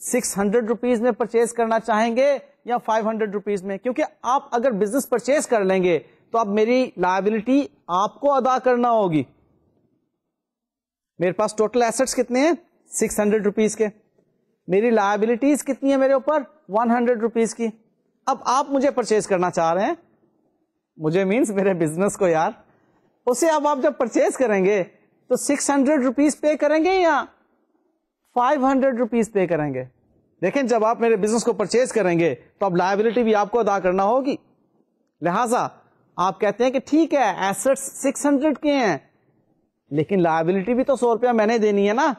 600 روپیز میں پرچیز کرنا چاہیں گے یا 500 روپیز میں؟ کیونکہ آپ اگر بزنس پرچیز کر لیں گے تو اب میری لائبلٹی آپ کو ادا کرنا ہوگی. میرے پاس ٹوٹل ایسٹس کتنے ہیں؟ 600 روپیز کے. میری لائبلٹیز کتنی ہے میرے اوپر؟ 100 روپیز کی. اب آپ مجھے پرچیز کرنا چاہ رہے ہیں، مجھے مینس میرے بزنس کو یار، اسے اب آپ جب پرچیز کریں گے تو 600 روپیز پے کریں گے یا 500 روپیز پے کریں گے؟ دیکھیں جب آپ میرے بزنس کو پرچیز کریں گے تو اب لائبلٹی بھی آپ کو ادا کرنا ہوگی. لہذا آپ کہتے ہیں کہ ٹھیک ہے ایسٹس 600 کے ہیں لیکن لائبلٹی بھی تو 100 روپیہ میں نے دینی ہے نا،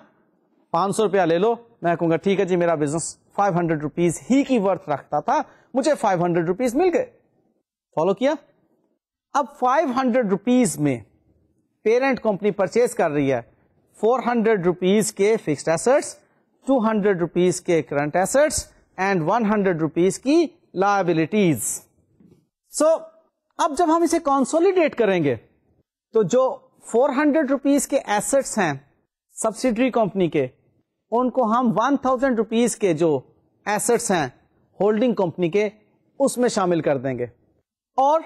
500 روپیہ لے لو. میں کہوں گا ٹھیک ہے جی، میرا بزنس 500 روپیز ہی کی ورتھ رکھتا تھا، مجھے 500 روپیز مل گئے. فالو کیا؟ اب 500 روپیز میں پیرنٹ کمپنی پرچیز کر رہی ہے 400 روپیز کے فکسڈ ایسٹس، 200 روپیز کے کرنٹ ایسٹس اینڈ 100 روپیز کی لائبلٹیز. سو اب جب ہم اسے کنسولیڈیٹ کریں گے تو جو 400 روپیز کے ایسٹس ہیں سبسیڈری کمپنی کے، ان کو ہم 1000 روپیز کے جو ایسٹس ہیں ہولڈنگ کمپنی کے اس میں شامل کر دیں گے, اور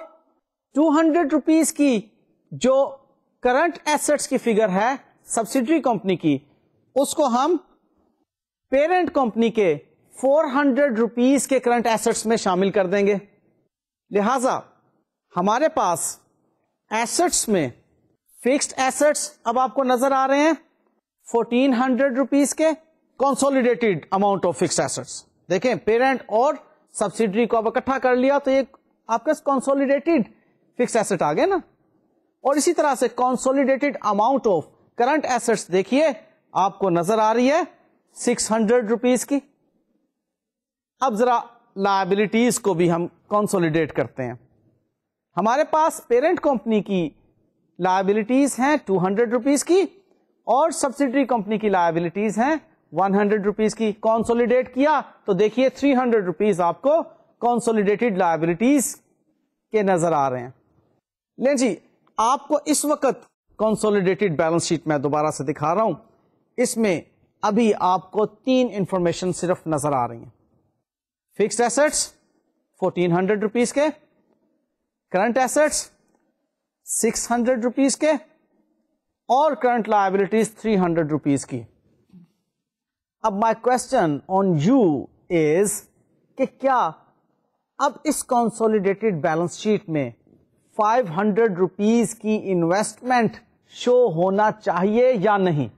200 روپیز کی جو کرنٹ ایسٹس کی فگر ہے سبسڈری کمپنی کی, اس کو ہم پیرنٹ کمپنی کے 400 روپیز کے کرنٹ ایسٹس میں شامل کر دیں گے. لہذا ہمارے پاس ایسٹس میں فکسڈ ایسٹس اب آپ کو نظر آ رہے ہیں 1400 روپیز کے consolidated amount of fixed assets. دیکھیں پیرنٹ اور سبسڈری کو اب اکٹھا کر لیا تو یہ آپ کا کنسولیڈیٹڈ فکسڈ ایسٹ آ گئے نا. اور اسی طرح سے consolidated amount of current assets دیکھیے آپ کو نظر آ رہی ہے 600 روپیز کی. اب ذرا لائبلٹیز کو بھی ہم کنسولیڈیٹ کرتے ہیں. ہمارے پاس پیرنٹ کمپنی کی لائبلٹیز ہیں 200 روپیز کی اور سبسڈری کمپنی کی لائبلٹیز ہیں 100 روپیز کی. کنسولیڈیٹ کیا تو دیکھیے 300 روپیز آپ کو کنسولیڈیٹڈ لائبلٹیز کے نظر آ رہے ہیں. لیں جی, آپ کو اس وقت کنسولیڈیٹڈ بیلنس شیٹ میں دوبارہ سے دکھا رہا ہوں. اس میں ابھی آپ کو 3 انفارمیشن صرف نظر آ رہی ہیں. فکسڈ ایسٹس 1400 روپیز کے, کرنٹ ایسٹس 600 روپیز کے, اور کرنٹ لائبلٹیز 300 روپیز کی. اب مائی کوشچن آن یو از کہ کیا اب اس کنسولیڈیٹڈ بیلنس شیٹ میں 500 روپیز کی انویسٹمنٹ شو ہونا چاہیے یا نہیں؟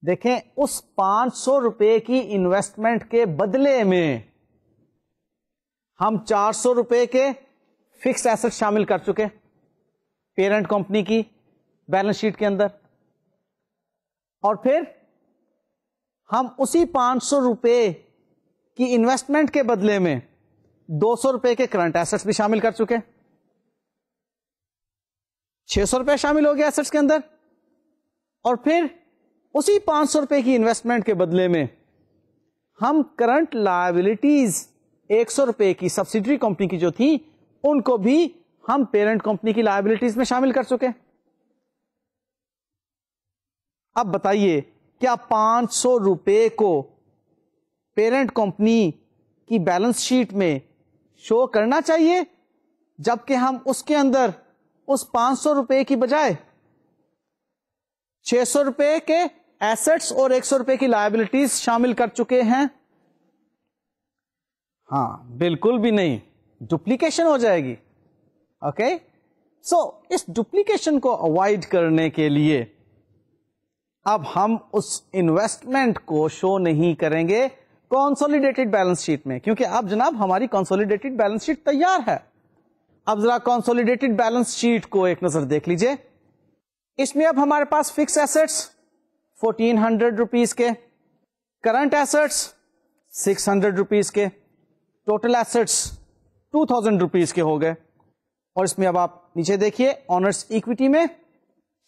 دیکھیں اس 500 روپے کی انویسٹمنٹ کے بدلے میں ہم 400 روپے کے فکس ایسٹ شامل کر چکے پیرنٹ کمپنی کی بیلنس شیٹ کے اندر, اور پھر ہم اسی 500 روپے کی انویسٹمنٹ کے بدلے میں 200 روپے کے کرنٹ ایسٹس بھی شامل کر چکے. 600 روپے شامل ہو گیا ایسٹس کے اندر, اور پھر اسی 500 روپے کی انویسٹمنٹ کے بدلے میں ہم کرنٹ لائبلٹیز 100 روپے کی سبسڈری کمپنی کی جو تھی ان کو بھی ہم پیرنٹ کمپنی کی لائبلٹیز میں شامل کر چکے. اب بتائیے کیا 500 روپے کو پیرنٹ کمپنی کی بیلنس شیٹ میں شو کرنا چاہیے جبکہ ہم اس کے اندر اس 500 روپے کی بجائے 600 روپے کے ایسٹس اور 100 روپے کی لائبلٹیز شامل کر چکے ہیں؟ ہاں بالکل بھی نہیں, ڈپلیکیشن ہو جائے گی. اوکے, سو اس ڈپلیکیشن کو اوائڈ کرنے کے لیے اب ہم اس انویسٹمنٹ کو شو نہیں کریں گے کنسولیڈیٹڈ بیلنس شیٹ میں, کیونکہ اب جناب ہماری کنسولیڈیٹڈ بیلنس شیٹ تیار ہے. اب ذرا کنسولیڈیٹڈ بیلنس شیٹ کو ایک نظر دیکھ لیجئے. اس میں اب ہمارے پاس فکس ایسٹس 1400 روپیز کے, کرنٹ ایسٹس 600 روپیز کے, ٹوٹل ایسٹس 2000 روپیز کے ہو گئے. اور اس میں اب آپ نیچے دیکھیے آنرز ایکویٹی میں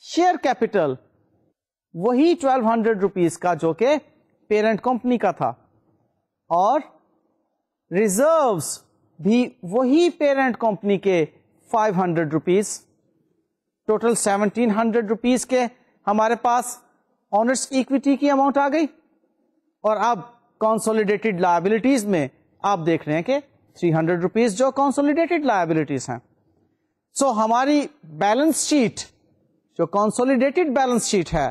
شیئر کیپٹل وہی 1200 روپیز کا جو کہ پیرنٹ کمپنی کا تھا, اور ریزروز بھی وہی پیرنٹ کمپنی کے 500 روپیز, ٹوٹل 1700 روپیز کے ہمارے پاس آنرز ایکویٹی کی اماؤنٹ آ گئی. اور اب کنسولیڈیٹڈ لائبلٹیز میں آپ دیکھ رہے ہیں کہ 300 روپیز جو کنسولیڈیٹڈ لائبلٹیز ہیں. سو ہماری بیلنس شیٹ جو کنسولیڈیٹڈ بیلنس شیٹ ہے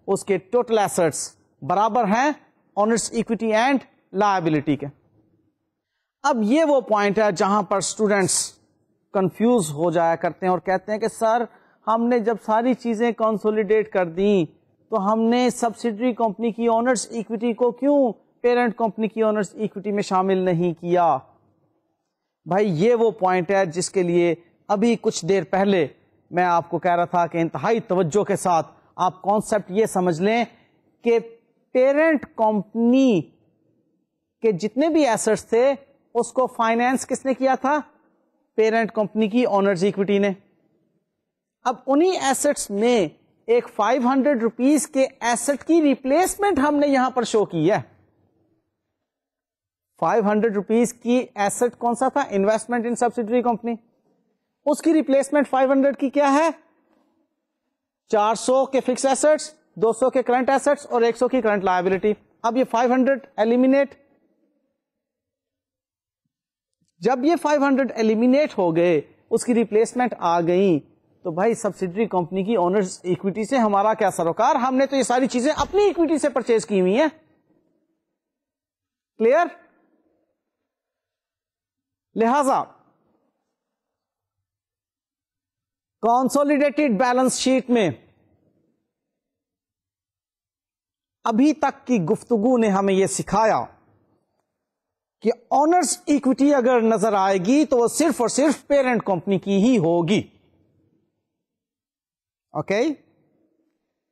اس کے ٹوٹل ایسٹس برابر ہیں آنرز ایکویٹی اینڈ لائبلٹی کے. اب یہ وہ پوائنٹ ہے جہاں پر اسٹوڈینٹس کنفیوز ہو جایا کرتے ہیں اور کہتے ہیں کہ سر ہم نے جب ساری چیزیں کنسولیڈیٹ کر دیں تو ہم نے سبسڈری کمپنی کی آنرز ایکویٹی کو کیوں پیرنٹ کمپنی کی آنرز ایکویٹی میں شامل نہیں کیا؟ بھائی یہ وہ پوائنٹ ہے جس کے لیے ابھی کچھ دیر پہلے میں آپ کو کہہ رہا تھا کہ انتہائی توجہ کے ساتھ آپ کانسیپٹ یہ سمجھ لیں کہ پیرنٹ کمپنی کے جتنے بھی ایسٹس تھے اس کو فائنینس کس نے کیا تھا؟ پیرنٹ کمپنی کی آنرز ایکویٹی نے. اب انہی ایسٹس میں ایک 500 روپیز کے ایسٹ کی ریپلیسمنٹ ہم نے یہاں پر شو کی ہے. 500 روپیز کی ایسٹ کون سا تھا؟ Investment in subsidiary company. اس کی ریپلیسمنٹ 500 کی کیا ہے؟ 400 کے فکس ایسٹس, 200 کے کرنٹ ایسٹس اور 100 کی کرنٹ لائبلٹی. اب یہ 500 ایلیمینیٹ, جب یہ 500 ایلیمینیٹ ہو گئے, اس کی ریپلیسمنٹ آ گئی, تو بھائی سبسڈری کمپنی کی اونرز ایکویٹی سے ہمارا کیا سروکار؟ ہم نے تو یہ ساری چیزیں اپنی ایکویٹی سے پرچیز کی ہوئی ہیں. کلیئر؟ لہذا کنسولیڈیٹڈ بیلنس شیٹ میں ابھی تک کی گفتگو نے ہمیں یہ سکھایا کہ اونرز ایکویٹی اگر نظر آئے گی تو وہ صرف اور صرف پیرنٹ کمپنی کی ہی ہوگی. اوکے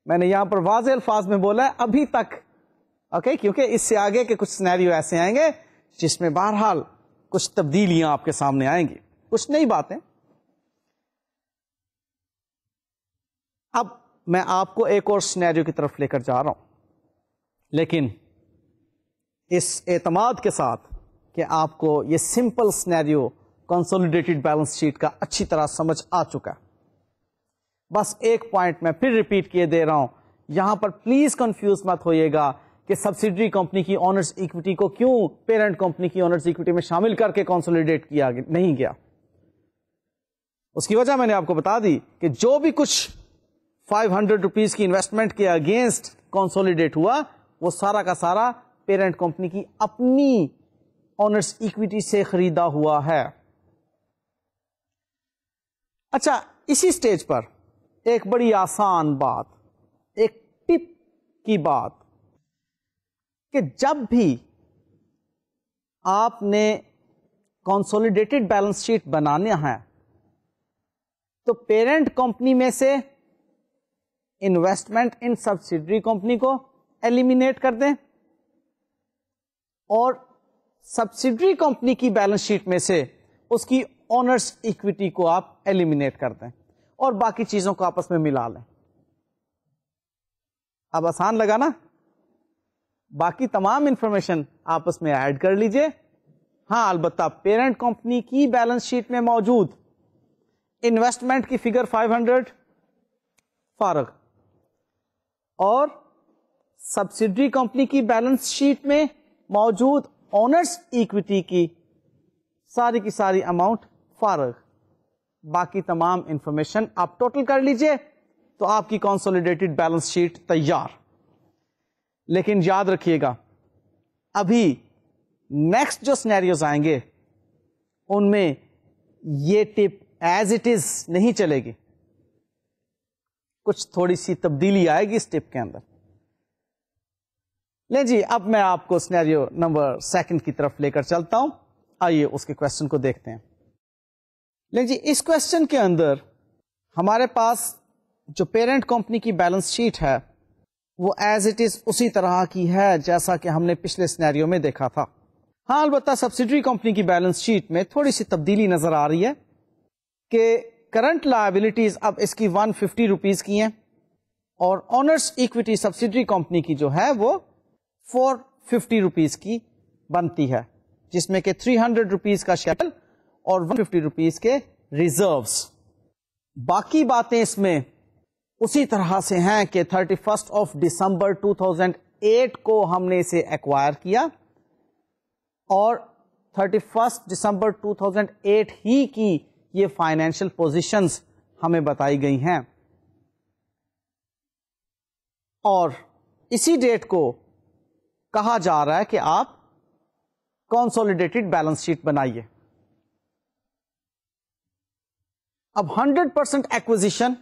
میں نے یہاں پر واضح الفاظ میں بولا ہے ابھی تک, اوکے کیونکہ اس سے آگے کے کچھ سینیریو ایسے آئیں گے جس میں بہرحال کچھ تبدیلیاں آپ کے سامنے آئیں گی, کچھ نئی باتیں. اب میں آپ کو ایک اور سینیریو کی طرف لے کر جا رہا ہوں, لیکن اس اعتماد کے ساتھ کہ آپ کو یہ simple scenario consolidated balance sheet کا اچھی طرح سمجھ آ چکا ہے. بس ایک پوائنٹ میں پھر ریپیٹ کیے دے رہا ہوں, یہاں پر پلیز کنفیوز مت ہوئیے گا کہ سبسڈری کمپنی کی اونرز ایکویٹی کو کیوں پیرنٹ کمپنی کی اونرز ایکویٹی میں شامل کر کے کنسولیڈیٹ کیا نہیں گیا. اس کی وجہ میں نے آپ کو بتا دی کہ جو بھی کچھ 500 روپیز کی انویسٹمنٹ کے اگینسٹ کنسولیڈیٹ ہوا وہ سارا کا سارا پیرنٹ کمپنی کی اپنی اونرز ایکویٹی سے خریدا ہوا ہے. اچھا, اسی سٹیج پر ایک بڑی آسان بات, ایک ٹپ کی بات, کہ جب بھی آپ نے کنسولیڈیٹڈ بیلنس شیٹ بنانا ہے تو پیرنٹ کمپنی میں سے انویسٹمنٹ ان سبسڈری کمپنی کو ایلیمینیٹ کر دیں اور سبسڈری کمپنی کی بیلنس شیٹ میں سے اس کی اونرز ایکویٹی کو آپ ایلیمینیٹ کر دیں اور باقی چیزوں کو آپس میں ملا لیں. اب آسان لگا نا؟ باقی تمام انفارمیشن آپس میں ایڈ کر لیجئے. ہاں البتہ پیرنٹ کمپنی کی بیلنس شیٹ میں موجود انویسٹمنٹ کی فگر 500 فارغ اور سبسڈری کمپنی کی بیلنس شیٹ میں موجود اونرز ایکویٹی کی ساری اماؤنٹ فارغ. باقی تمام انفارمیشن آپ ٹوٹل کر لیجئے تو آپ کی کنسولیڈیٹڈ بیلنس شیٹ تیار. لیکن یاد رکھیے گا ابھی نیکسٹ جو سینیریوز آئیں گے ان میں یہ ٹپ ایز اٹ از نہیں چلے گی, کچھ تھوڑی سی تبدیلی آئے گی اس ٹپ کے اندر. لیں جی, اب میں آپ کو سینیریو نمبر 2 کی طرف لے کر چلتا ہوں. آئیے اس کے کوشچن کو دیکھتے ہیں. لیں جی, اس کوشچن کے اندر ہمارے پاس جو پیرنٹ کمپنی کی بیلنس شیٹ ہے وہ ایز اٹ از اسی طرح کی ہے جیسا کہ ہم نے پچھلے سینیریو میں دیکھا تھا. ہاں البتہ سبسڈری کمپنی کی بیلنس شیٹ میں تھوڑی سی تبدیلی نظر آ رہی ہے کہ کرنٹ لائبلٹیز اب اس کی 150 روپیز کی ہیں اور اونرز ایکویٹی سبسڈری کمپنی کی جو ہے وہ 450 روپیز کی بنتی ہے, جس میں کہ 300 روپیز کا شیل اور 150 روپیز کے ریزروز. باقی باتیں اس میں اسی طرح سے ہیں کہ 31 دسمبر 2008 کو ہم نے اسے ایکوائر کیا اور 31 دسمبر 2008 ہی کی یہ فائنینشیل پوزیشنز ہمیں بتائی گئی ہیں اور اسی ڈیٹ کو کہا جا رہا ہے کہ آپ کنسولیڈیٹڈ بیلنس شیٹ بنائیے. اب 100% acquisition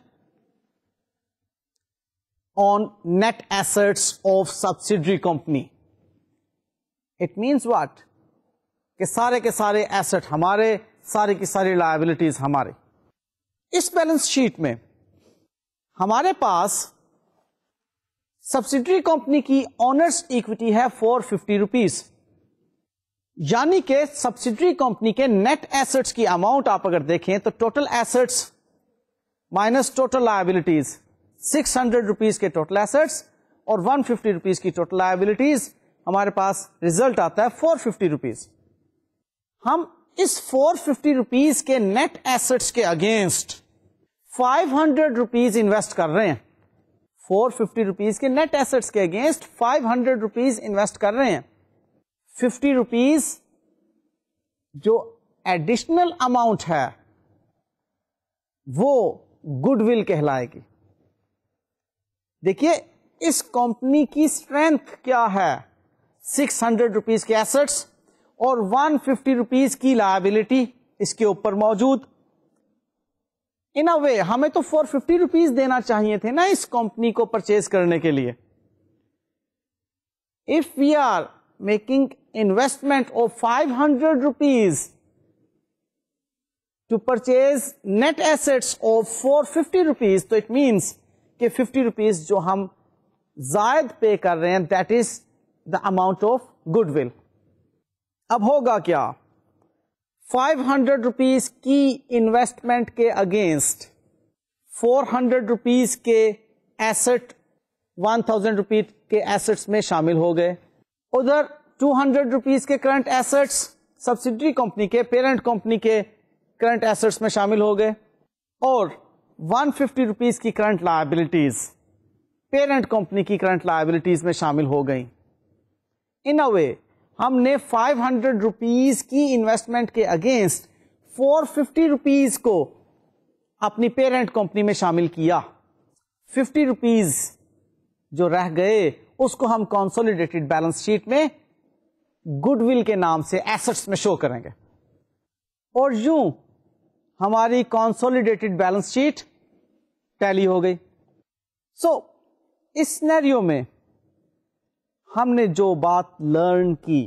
on net assets of subsidiary company. It means what? کہ سارے کے سارے ایسٹ ہمارے, ساری کی ساری لائبلٹیز ہمارے. اس بیلنس شیٹ میں ہمارے پاس سبسڈری کمپنی کی اونرز ایکویٹی ہے 450 روپیز, یعنی کہ سبسڈری کمپنی کے نیٹ ایسٹس کی اماؤنٹ آپ اگر دیکھیں تو total assets minus total liabilities 600 rupees کے ٹوٹل ایسٹس اور 150 روپیز کی ٹوٹل لائبلٹیز, ہمارے پاس ریزلٹ آتا ہے 450 روپیز. ہم اس 450 روپیز کے نیٹ ایسٹس کے اگینسٹ 500 روپیز انویسٹ کر رہے ہیں. 450 روپیز کے نیٹ ایسٹس کے اگینسٹ 500 روپیز انویسٹ کر رہے ہیں. 50 روپیز جو ایڈیشنل اماؤنٹ ہے وہ گڈ ول کہلائے گی. دیکھیے اس کمپنی کی اسٹرینتھ کیا ہے, 600 روپیز کے ایسٹس اور 150 روپیز کی لائبلٹی اس کے اوپر موجود. ان اے وے ہمیں تو 450 روپیز دینا چاہیے تھے نا اس کمپنی کو پرچیز کرنے کے لیے. If we are making investment of 500 rupees to purchase net assets of 450 rupees, تو اٹ مینس کہ 50 روپیز جو ہم زائد پے کر رہے ہیں that is the amount of good will. اب ہوگا کیا, 500 روپیز کی انویسٹمنٹ کے اگینسٹ 400 روپیز کے ایسٹ 1000 روپیز کے ایسٹس میں شامل ہو گئے. ادھر 200 روپیز کے کرنٹ ایسٹس سبسڈری کمپنی کے, پیرنٹ کمپنی کے کرنٹ ایسٹس میں شامل ہو گئے, اور 150 روپیز کی کرنٹ لائبلٹیز پیرنٹ کمپنی کی کرنٹ لائبلٹیز میں شامل ہو گئی. ان اے وے ہم نے 500 روپیز کی انویسٹمنٹ کے اگینسٹ 450 روپیز کو اپنی پیرنٹ کمپنی میں شامل کیا. 50 روپیز جو رہ گئے اس کو ہم کنسولیڈیٹڈ بیلنس شیٹ میں گڈ ول کے نام سے ایسٹس میں شو کریں گے, اور یوں ہماری کنسولیڈیٹڈ بیلنس شیٹ ٹیلی ہو گئی. سو اس سینیریو میں ہم نے جو بات لرن کی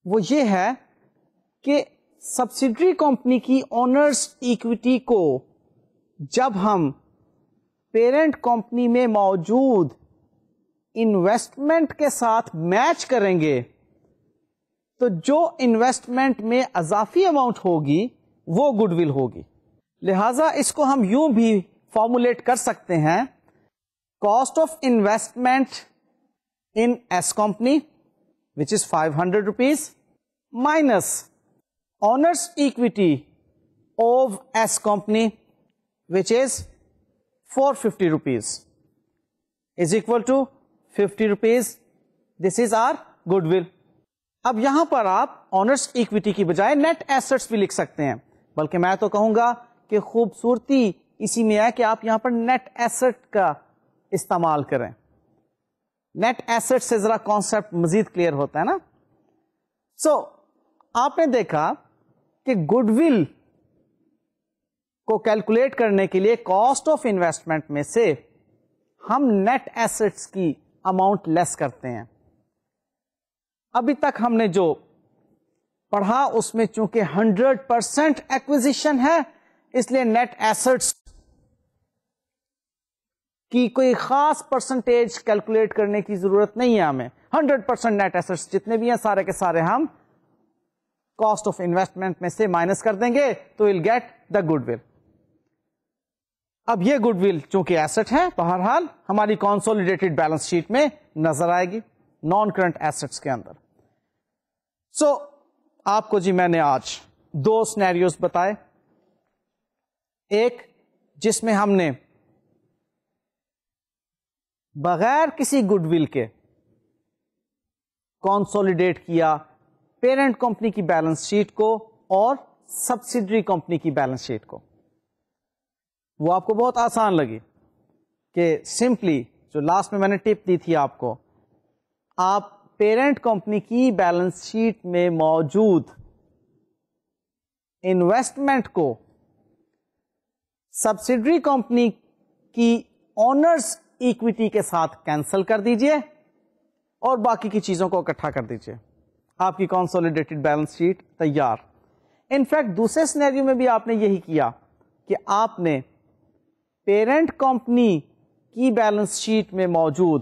وہ یہ ہے کہ سبسڈری کمپنی کی اونرز ایکوٹی کو جب ہم پیرنٹ کمپنی میں موجود انویسٹمنٹ کے ساتھ میچ کریں گے تو جو انویسٹمنٹ میں اضافی اماؤنٹ ہوگی وہ گڈ ول ہوگی. لہذا اس کو ہم یوں بھی فارمولیٹ کر سکتے ہیں, cost of investment in S company which is 500 rupees minus owner's equity of S company which is 450 rupees is equal to 50 rupees. This is our goodwill. اب یہاں پر آپ اونرس ایکویٹی کی بجائے نیٹ ایسٹس بھی لکھ سکتے ہیں, بلکہ میں تو کہوں گا کہ خوبصورتی اسی میں ہے کہ آپ یہاں پر نیٹ ایسٹ کا استعمال کریں. نیٹ ایسٹ سے ذرا کانسیپٹ مزید کلیئر ہوتا ہے نا. سو آپ نے دیکھا کہ گڈ ول کو کیلکولیٹ کرنے کے لیے کاسٹ آف انویسٹمنٹ میں سے ہم نیٹ ایسٹس کی اماؤنٹ لیس کرتے ہیں. ابھی تک ہم نے جو پڑھا اس میں چونکہ 100% ایکوزیشن ہے اس لیے نیٹ ایسٹس کی کوئی خاص پرسنٹیج کیلکولیٹ کرنے کی ضرورت نہیں ہے ہمیں. 100% نیٹ ایسٹس جتنے بھی ہیں سارے کے سارے ہم کاسٹ آف انویسٹمنٹ میں سے مائنس کر دیں گے تو will get the good will. اب یہ گڈ ول چونکہ ایسٹ ہے بہرحال ہماری کنسولیڈیٹڈ بیلنس شیٹ میں نظر آئے گی نان کرنٹ ایسٹس کے اندر. سو آپ کو جی میں نے آج 2 سینیریوز بتائے, ایک جس میں ہم نے بغیر کسی گڈ ول کے کنسولیڈیٹ کیا پیرنٹ کمپنی کی بیلنس شیٹ کو اور سبسڈری کمپنی کی بیلنس شیٹ کو. وہ آپ کو بہت آسان لگی کہ سمپلی جو لاسٹ میں میں نے ٹپ دی تھی آپ کو, آپ پیرنٹ کمپنی کی بیلنس شیٹ میں موجود انویسٹمنٹ کو سبسڈری کمپنی کی اونرز ایکویٹی کے ساتھ کینسل کر دیجئے اور باقی کی چیزوں کو اکٹھا کر دیجئے, آپ کی کنسولیڈیٹڈ بیلنس شیٹ تیار. انفیکٹ دوسرے سینیریو میں بھی آپ نے یہی کیا کہ آپ نے پیرنٹ کمپنی کی بیلنس شیٹ میں موجود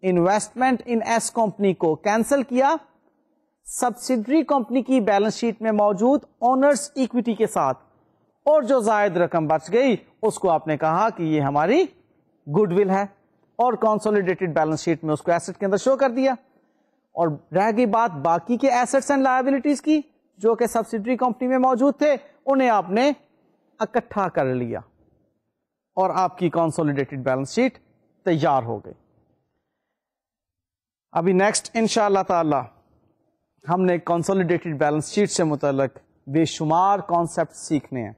انویسٹمنٹ ان ایس کمپنی کو کینسل کیا, سبسڈری کمپنی کی بیلنس شیٹ میں موجود اونرز ایکویٹی کے ساتھ, اور جو زائد رقم بچ گئی اس کو آپ نے کہا کہ یہ ہماری گڈ ول ہے اور کنسولیڈیٹڈ بیلنس شیٹ میں اس کو ایسٹ کے اندر شو کر دیا. اور رہ گئی بات باقی کے ایسٹس اینڈ لائبلٹیز کی جو کہ سبسڈری کمپنی میں موجود تھے, انہیں آپ نے اکٹھا کر لیا اور آپ کی کنسولیڈیٹڈ بیلنس شیٹ تیار ہو گئی. ابھی نیکسٹ انشاءاللہ تعالی ہم نے کنسولیڈیٹڈ بیلنس شیٹ سے متعلق بے شمار کانسیپٹ سیکھنے ہیں.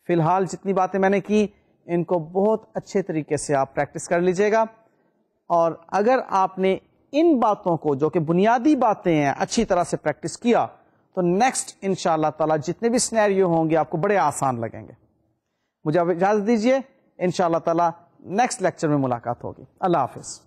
فی الحال جتنی باتیں میں نے کی ان کو بہت اچھے طریقے سے آپ پریکٹس کر لیجئے گا, اور اگر آپ نے ان باتوں کو جو کہ بنیادی باتیں ہیں اچھی طرح سے پریکٹس کیا تو نیکسٹ انشاءاللہ تعالی جتنے بھی سینیریو ہوں گے آپ کو بڑے آسان لگیں گے. مجھے اب اجازت دیجیے, انشاءاللہ تعالی نیکسٹ لیکچر میں ملاقات ہوگی. اللہ حافظ.